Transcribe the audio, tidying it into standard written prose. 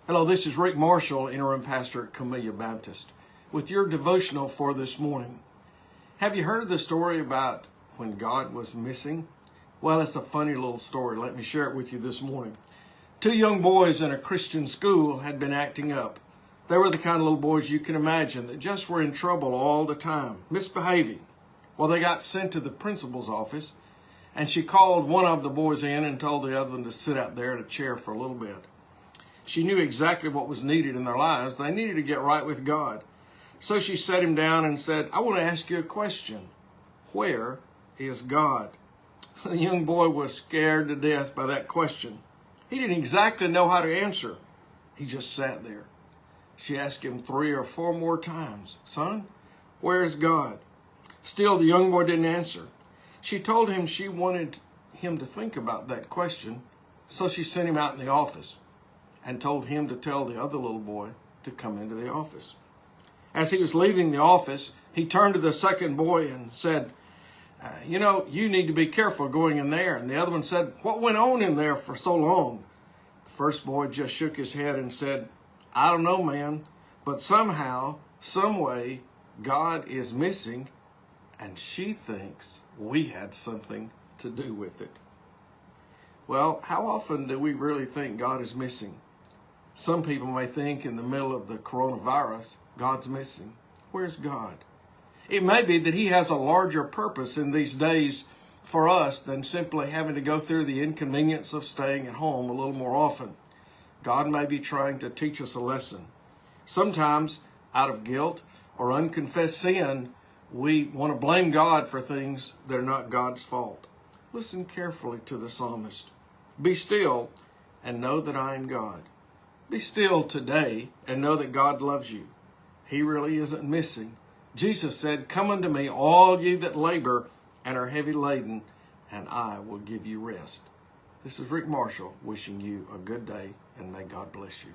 Hello, this is Rick Marshall, interim pastor at Camellia Baptist, with your devotional for this morning. Have you heard the story about when God was missing? Well, it's a funny little story. Let me share it with you this morning. Two young boys in a Christian school had been acting up. They were the kind of little boys you can imagine that just were in trouble all the time, misbehaving. Well, they got sent to the principal's office, and she called one of the boys in and told the other one to sit out there in a chair for a little bit. She knew exactly what was needed in their lives. They needed to get right with God. So she sat him down and said, I want to ask you a question. Where is God? The young boy was scared to death by that question. He didn't exactly know how to answer. He just sat there. She asked him 3 or 4 more times, Son, where is God? Still, the young boy didn't answer. She told him she wanted him to think about that question, so she sent him out in the office and told him to tell the other little boy to come into the office. As he was leaving the office, he turned to the second boy and said, you need to be careful going in there. And the other one said, what went on in there for so long? The first boy just shook his head and said, I don't know, man, but somehow, some way, God is missing, and she thinks we had something to do with it. Well, how often do we really think God is missing? Some people may think in the middle of the coronavirus, God's missing. Where's God? It may be that he has a larger purpose in these days for us than simply having to go through the inconvenience of staying at home a little more often. God may be trying to teach us a lesson. Sometimes, out of guilt or unconfessed sin, we want to blame God for things that are not God's fault. Listen carefully to the psalmist. Be still and know that I am God. Be still today and know that God loves you. He really isn't missing. Jesus said, come unto me, all ye that labor and are heavy laden, and I will give you rest. This is Rick Marshall wishing you a good day, and may God bless you.